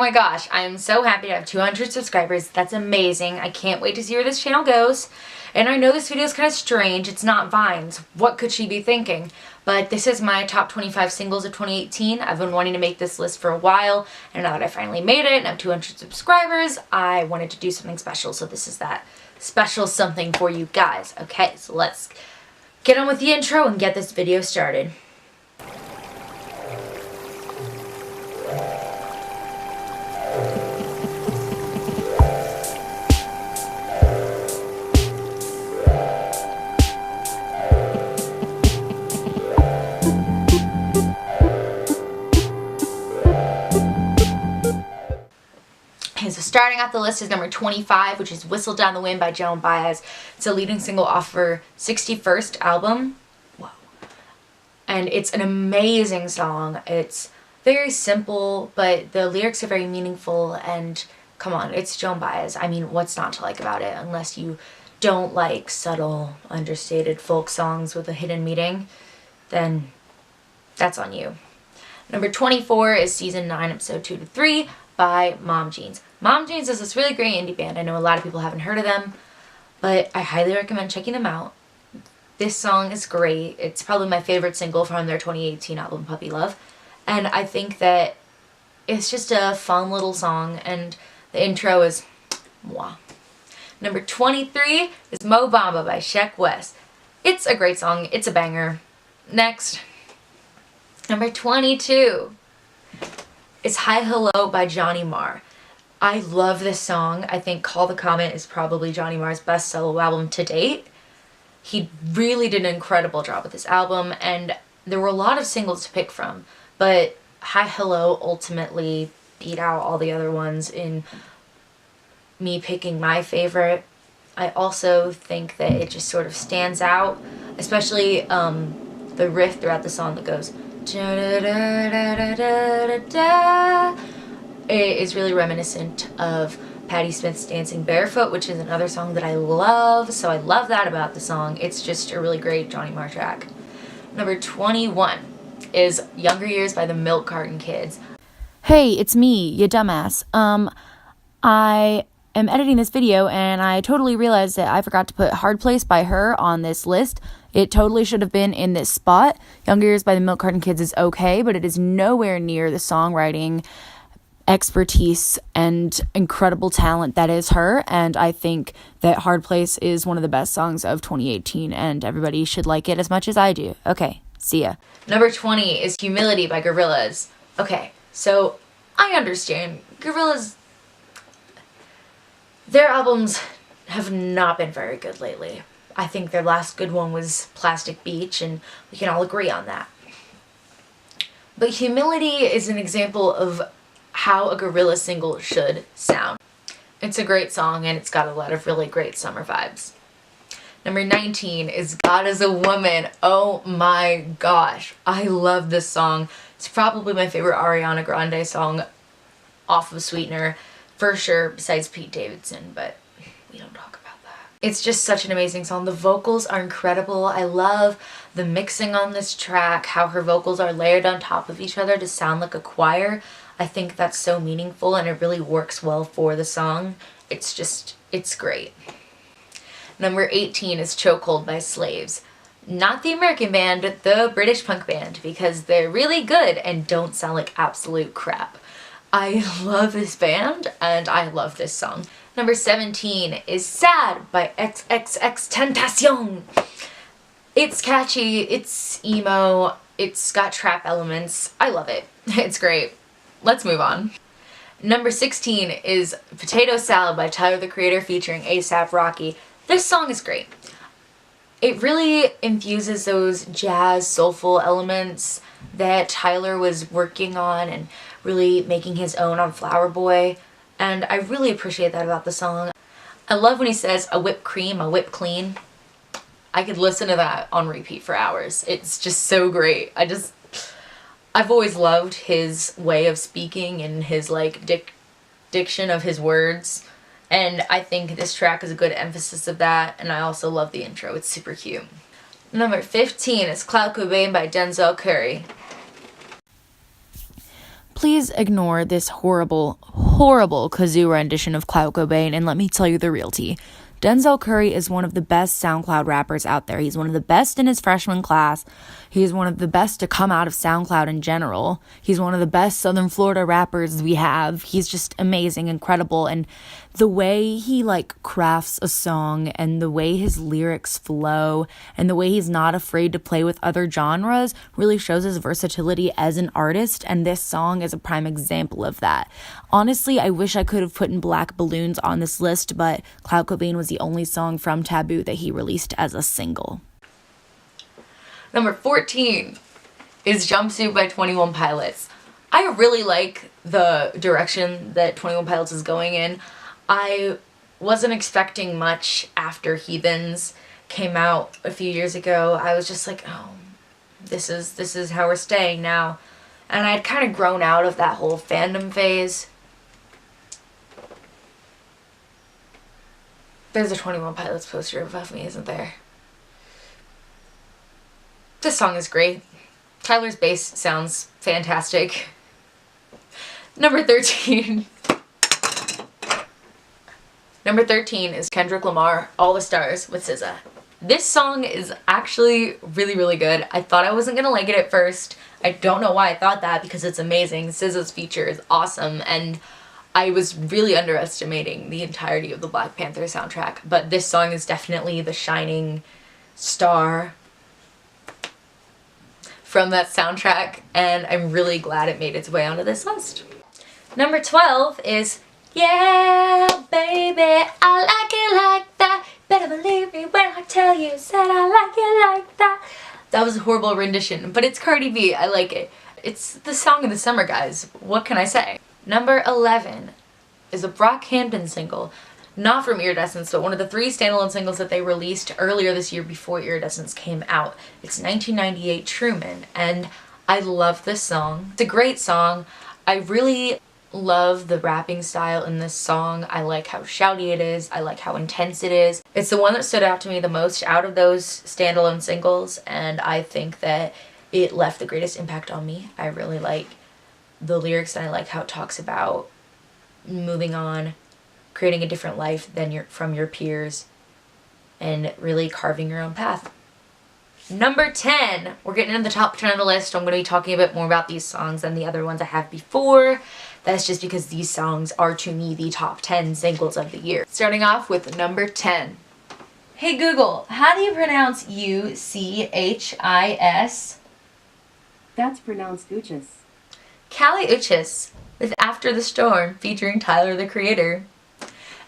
my gosh, I am so happy to have 200 subscribers. That's amazing. I can't wait to see where this channel goes. And I know this video is kind of strange. It's not Vines. What could she be thinking? But this is my top 25 singles of 2018. I've been wanting to make this list for a while, and now that I finally made it and I have 200 subscribers, I wanted to do something special. So this is that special something for you guys. Okay, so let's get on with the intro and get this video started. Okay, so starting off the list is number 25, which is Whistle Down the Wind by Joan Baez. It's a leading single off her 61st album. Whoa. And it's an amazing song. It's very simple, but the lyrics are very meaningful, and come on, it's Joan Baez. I mean, what's not to like about it? Unless you don't like subtle, understated folk songs with a hidden meaning, then that's on you. Number 24 is Season 9, Episode 2 to 3 by Mom Jeans. Mom Jeans is this really great indie band. I know a lot of people haven't heard of them, but I highly recommend checking them out. This song is great. It's probably my favorite single from their 2018 album, Puppy Love. And I think that it's just a fun little song, and the intro is mwah. Number 23 is Mo Bamba by Sheck West. It's a great song. It's a banger. Next. Number 22 is Hi Hello by Johnny Marr. I love this song. I think Call the Comet is probably Johnny Marr's best solo album to date. He really did an incredible job with this album, and there were a lot of singles to pick from, but Hi Hello ultimately beat out all the other ones in me picking my favorite. I also think that it just sort of stands out, especially the riff throughout the song that goes da, da, da, da, da, da, da. It is really reminiscent of Patti Smith's Dancing Barefoot, which is another song that I love, so I love that about the song. It's just a really great Johnny Marr track. Number 21 is Younger Years by the Milk Carton Kids. Hey, it's me, you dumbass. I am editing this video and I totally realized that I forgot to put Hard Place by H.E.R. on this list. It totally should have been in this spot. Younger Years by the Milk Carton Kids is okay, but it is nowhere near the songwriting expertise and incredible talent that is H.E.R. And I think that Hard Place is one of the best songs of 2018, and everybody should like it as much as I do. Okay, see ya. Number 20 is Humility by Gorillaz. Okay, so I understand. Gorillaz, their albums have not been very good lately. I think their last good one was Plastic Beach, and we can all agree on that. But Humility is an example of how a Gorillaz single should sound. It's a great song, and it's got a lot of really great summer vibes. Number 19 is God Is a Woman. Oh my gosh, I love this song. It's probably my favorite Ariana Grande song off of Sweetener, for sure, besides Pete Davidson, but we don't talk about that. It's just such an amazing song. The vocals are incredible. I love the mixing on this track, how her vocals are layered on top of each other to sound like a choir. I think that's so meaningful, and it really works well for the song. It's great. Number 18 is Chokehold by Slaves. Not the American band, the British punk band, because they're really good and don't sound like absolute crap. I love this band, and I love this song. Number 17 is Sad by XXXTentacion. It's catchy, it's emo, it's got trap elements. I love it. It's great. Let's move on. Number 16 is Potato Salad by Tyler, the Creator, featuring A$AP Rocky. This song is great. It really infuses those jazz, soulful elements that Tyler was working on and really making his own on Flower Boy, and I really appreciate that about the song. I love when he says, "A whipped cream, a whipped clean." I could listen to that on repeat for hours. It's just so great. I've always loved his way of speaking and his diction of his words, and I think this track is a good emphasis of that, and I also love the intro. It's super cute. Number 15 is Cloud Cobain by Denzel Curry. Please ignore this horrible, horrible kazoo rendition of Clout Cobain and let me tell you the real tea. Denzel Curry is one of the best SoundCloud rappers out there. He's one of the best in his freshman class. He's one of the best to come out of SoundCloud in general. He's one of the best Southern Florida rappers we have. He's just amazing, incredible, and the way he crafts a song and the way his lyrics flow and the way he's not afraid to play with other genres really shows his versatility as an artist, and this song is a prime example of that. Honestly, I wish I could have put in Black Balloons on this list, but Clout Cobain was the only song from Taboo that he released as a single. Number 14 is Jumpsuit by 21 Pilots. I really like the direction that 21 Pilots is going in. I wasn't expecting much after Heathens came out a few years ago. I was just like, oh, this is how we're staying now. And I'd kind of grown out of that whole fandom phase. There's a 21 Pilots poster above me, isn't there? This song is great. Tyler's bass sounds fantastic. Number 13. Number 13 is Kendrick Lamar, All the Stars with SZA. This song is actually really, really good. I thought I wasn't gonna like it at first. I don't know why I thought that, because it's amazing. SZA's feature is awesome, and I was really underestimating the entirety of the Black Panther soundtrack, but this song is definitely the shining star from that soundtrack, and I'm really glad it made its way onto this list. Number 12 is Yeah, Baby, I like it like that. Better believe me when I tell you, said I like it like that. That was a horrible rendition, but it's Cardi B. I like it. It's the song of the summer, guys. What can I say? Number 11 is a Brockhampton single, not from Iridescence, but one of the 3 standalone singles that they released earlier this year before Iridescence came out. It's 1998 Truman, and I love this song. It's a great song. I really love the rapping style in this song. I like how shouty it is. I like how intense it is. It's the one that stood out to me the most out of those standalone singles, and I think that it left the greatest impact on me. I really like the lyrics, and I like how it talks about moving on, creating a different life than from your peers, and really carving your own path. Number 10, we're getting into the top 10 of the list. I'm going to be talking a bit more about these songs than the other ones I have before. That's just because these songs are, to me, the top 10 singles of the year. Starting off with number 10. Hey Google, how do you pronounce U-C-H-I-S? That's pronounced Uchis. Kali Uchis with After the Storm featuring Tyler, the Creator.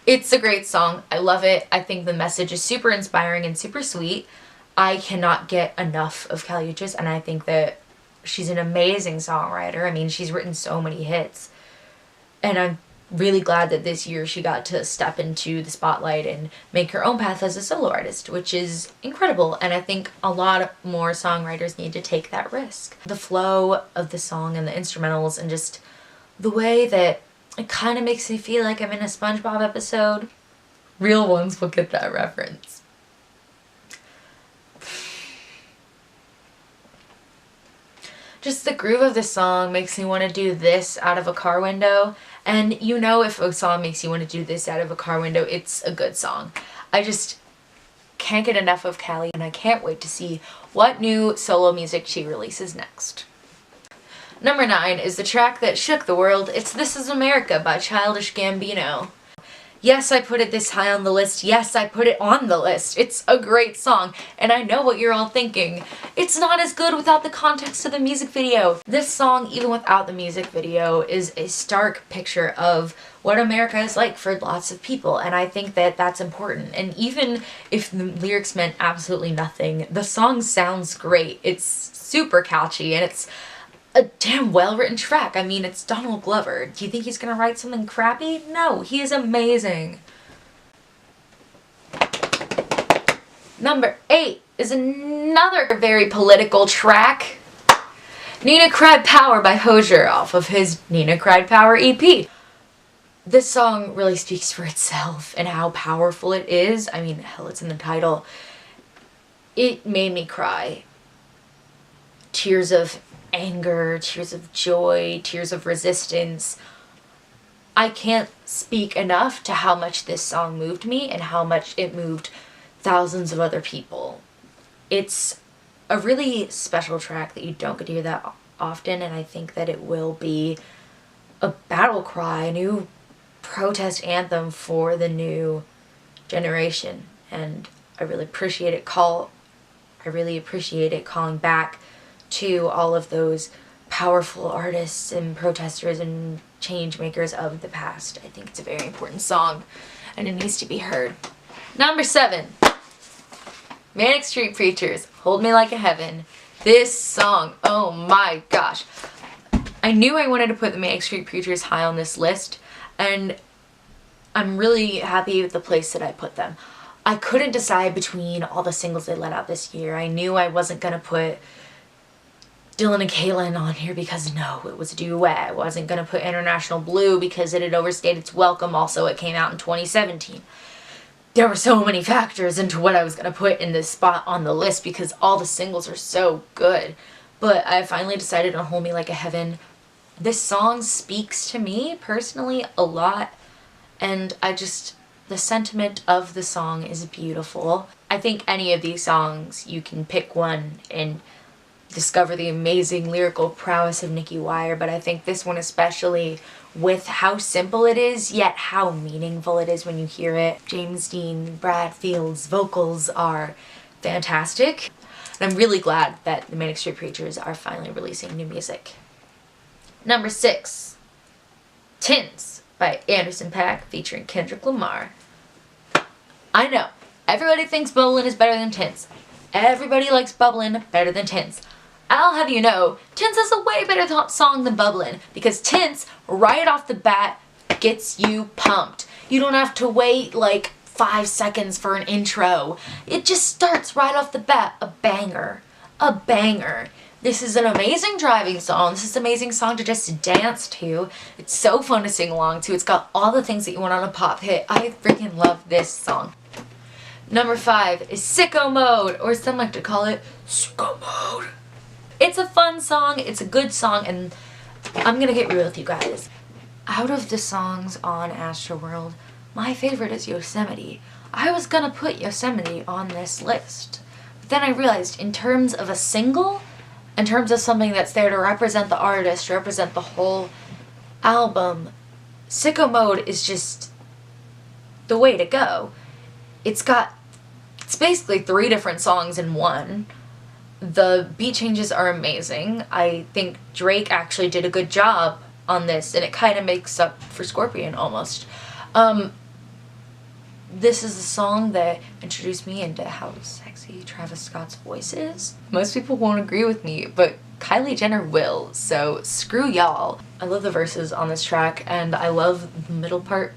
It's a great song. I love it. I think the message is super inspiring and super sweet. I cannot get enough of Kali Uchis, and I think that she's an amazing songwriter. I mean, she's written so many hits. And I'm really glad that this year she got to step into the spotlight and make her own path as a solo artist, which is incredible. And I think a lot more songwriters need to take that risk. The flow of the song and the instrumentals and just the way that it kind of makes me feel like I'm in a SpongeBob episode. Real ones will get that reference. Just the groove of the song makes me want to do this out of a car window. And you know, if a song makes you want to do this out of a car window, it's a good song. I just can't get enough of Kali, and I can't wait to see what new solo music she releases next. Number 9 is the track that shook the world. It's This Is America by Childish Gambino. Yes, I put it this high on the list. Yes, I put it on the list. It's a great song, and I know what you're all thinking. It's not as good without the context of the music video. This song, even without the music video, is a stark picture of what America is like for lots of people, and I think that that's important. And even if the lyrics meant absolutely nothing, the song sounds great. It's super catchy, and it's a damn well-written track. I mean, it's Donald Glover. Do you think he's gonna write something crappy? No, he is amazing. Number 8 is another very political track. Nina Cried Power by H.E.R. off of his Nina Cried Power EP. This song really speaks for itself and how powerful it is. I mean, hell, it's in the title. It made me cry. Tears of anger, tears of joy, tears of resistance. I can't speak enough to how much this song moved me and how much it moved thousands of other people. It's a really special track that you don't get to hear that often, and I think that it will be a battle cry, a new protest anthem for the new generation. And I really appreciate it calling back to all of those powerful artists and protesters and change makers of the past. I think it's a very important song and it needs to be heard. Number 7, Manic Street Preachers, Hold Me Like a Heaven. This song, oh my gosh. I knew I wanted to put the Manic Street Preachers high on this list, and I'm really happy with the place that I put them. I couldn't decide between all the singles they let out this year. I knew I wasn't going to put Dylan and Caitlin on here because no, it was a duet. I wasn't going to put International Blue because it had overstayed its welcome. Also, it came out in 2017. There were so many factors into what I was going to put in this spot on the list because all the singles are so good. But I finally decided on Hold Me Like a Heaven. This song speaks to me personally a lot, and the sentiment of the song is beautiful. I think any of these songs, you can pick one and discover the amazing lyrical prowess of Nikki Wire, but I think this one especially, with how simple it is, yet how meaningful it is when you hear it. James Dean Bradfield's vocals are fantastic, and I'm really glad that the Manic Street Preachers are finally releasing new music. Number 6, Tints by Anderson .Paak featuring Kendrick Lamar. I know, everybody thinks Bubblin' is better than Tints. Everybody likes Bubblin' better than Tints. I'll have you know, Tints is a way better song than Bubblin', because Tints, right off the bat, gets you pumped. You don't have to wait like 5 seconds for an intro. It just starts right off the bat, a banger. A banger. This is an amazing driving song. This is an amazing song to just dance to. It's so fun to sing along to. It's got all the things that you want on a pop hit. I freaking love this song. Number 5 is Sicko Mode, or some like to call it Sicko Mode. It's a fun song, it's a good song, and I'm gonna get real with you guys. Out of the songs on Astroworld, my favorite is Yosemite. I was gonna put Yosemite on this list, but then I realized in terms of a single, in terms of something that's there to represent the artist, represent the whole album, Sicko Mode is just the way to go. It's basically 3 different songs in one. The beat changes are amazing. I think Drake actually did a good job on this, and it kind of makes up for Scorpion almost. This is a song that introduced me into how sexy Travis Scott's voice is. Most people won't agree with me, but Kylie Jenner will, so screw y'all. I love the verses on this track, and I love the middle part.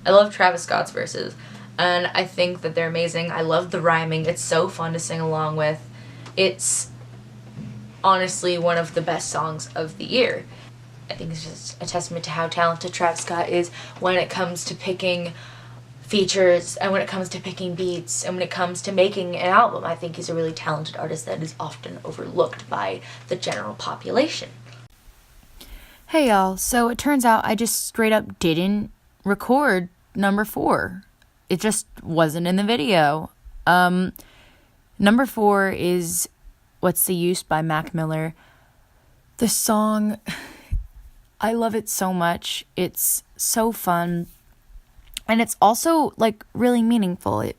I love Travis Scott's verses, and I think that they're amazing. I love the rhyming. It's so fun to sing along with. It's honestly one of the best songs of the year. I think it's just a testament to how talented Travis Scott is when it comes to picking features and when it comes to picking beats and when it comes to making an album. I think he's a really talented artist that is often overlooked by the general population. Hey y'all, so it turns out I just straight up didn't record number 4. It just wasn't in the video. Number 4 is What's the Use by Mac Miller. The song, I love it so much. It's so fun. And it's also like really meaningful.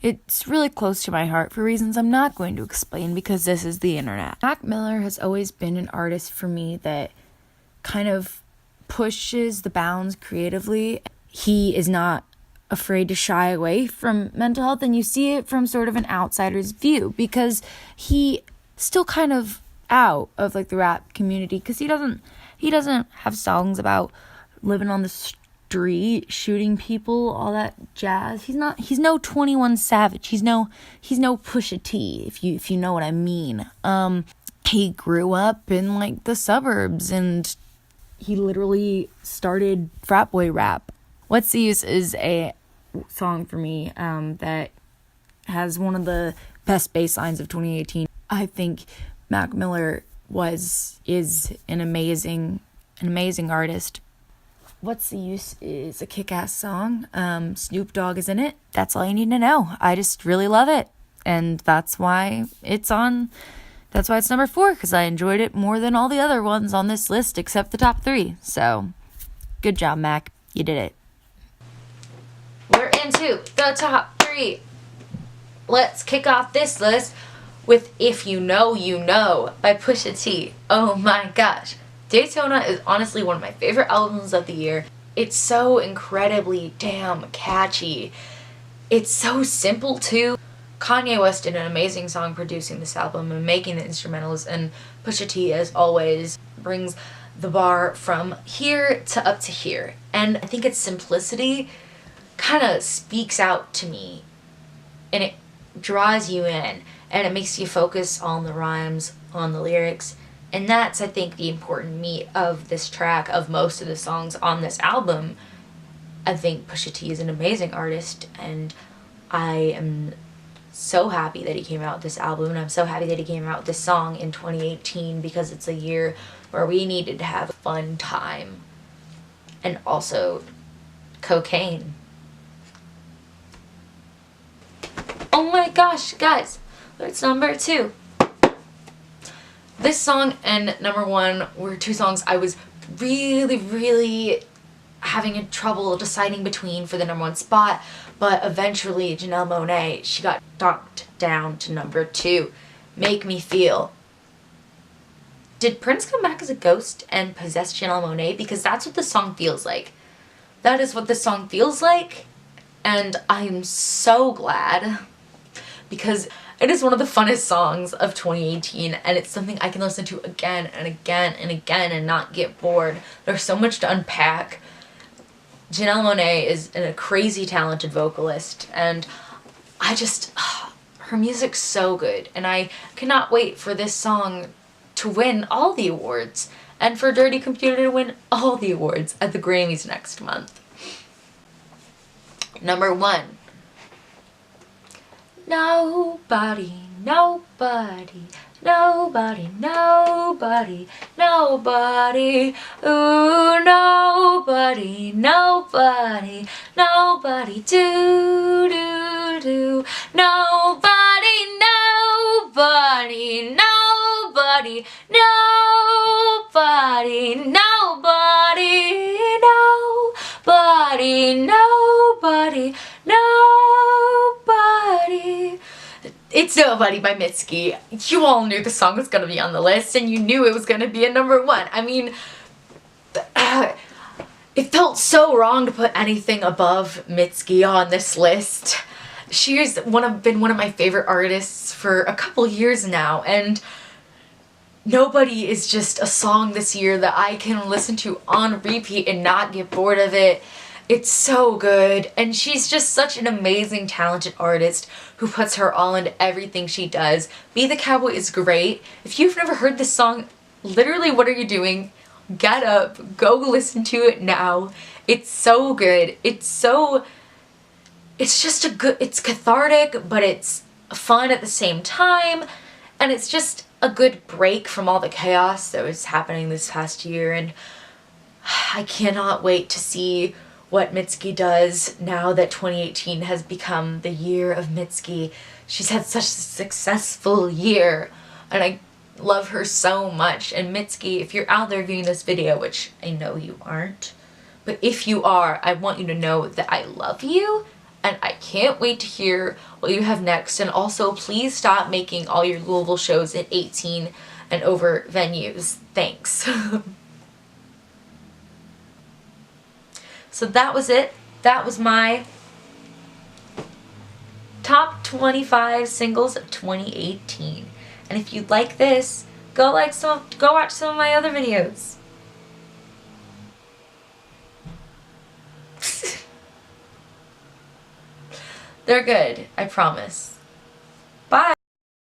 It's really close to my heart for reasons I'm not going to explain because this is the internet. Mac Miller has always been an artist for me that kind of pushes the bounds creatively. He is not afraid to shy away from mental health, and you see it from sort of an outsider's view because he still kind of out of like the rap community because he doesn't have songs about living on the street, shooting people, all that jazz. He's no 21 Savage. He's no Pusha T, if you know what I mean. He grew up in like the suburbs and he literally started frat boy rap. What's the Use is a song for me that has one of the best bass lines of 2018. I think Mac Miller is an amazing artist. What's the Use is a kick-ass song. Snoop Dogg is in it. That's all you need to know. I just really love it. And that's why it's number 4, because I enjoyed it more than all the other ones on this list except the top 3. So, good job, Mac. You did it. We're into the top 3. Let's kick off this list with If You Know, You Know by Pusha T. Oh my gosh. Daytona is honestly one of my favorite albums of the year. It's so incredibly damn catchy. It's so simple too. Kanye West did an amazing song producing this album and making the instrumentals, and Pusha T, as always, brings the bar from here to up to here. And I think its simplicity kind of speaks out to me, and it draws you in, and it makes you focus on the rhymes, on the lyrics. And that's, I think, the important meat of this track, of most of the songs on this album. I think Pusha T is an amazing artist, and I am so happy that he came out with this album, and I'm so happy that he came out with this song in 2018, because it's a year where we needed to have a fun time. And also cocaine. Oh my gosh, guys, it's number 2. This song and number 1 were 2 songs I was really having trouble deciding between for the number 1 spot, but eventually Janelle Monáe, she got knocked down to number 2. Make Me Feel. Did Prince come back as a ghost and possess Janelle Monáe? Because that's what the song feels like. That is what the song feels like, and I'm so glad, because it is one of the funnest songs of 2018, and it's something I can listen to again and again and again and not get bored. There's so much to unpack. Janelle Monáe is a crazy talented vocalist, and her music's so good, and I cannot wait for this song to win all the awards, and for Dirty Computer to win all the awards at the Grammys next month. Number 1. Nobody, nobody, nobody, nobody, nobody, ooh, nobody, nobody, nobody, do, do, do, nobody, nobody, nobody, nobody, nobody, nobody, nobody, nobody. It's Nobody by Mitski. You all knew the song was gonna be on the list, and you knew it was gonna be a number 1. I mean, it felt so wrong to put anything above Mitski on this list. She's been one of my favorite artists for a couple years now, and Nobody is just a song this year that I can listen to on repeat and not get bored of it. It's so good, and she's just such an amazing, talented artist who puts her all into everything she does. Be the Cowboy is great. If you've never heard this song, literally what are you doing? Get up, go listen to it now. It's so good. It's just it's cathartic, but it's fun at the same time, and it's just a good break from all the chaos that was happening this past year, and I cannot wait to see what Mitski does now that 2018 has become the year of Mitski. She's had such a successful year, and I love her so much. And Mitski, if you're out there viewing this video, which I know you aren't, but if you are, I want you to know that I love you, and I can't wait to hear what you have next. And also, please stop making all your Louisville shows at 18 and over venues. Thanks. So that was it. That was my top 25 singles of 2018. And if you like this, go watch some of my other videos. They're good, I promise.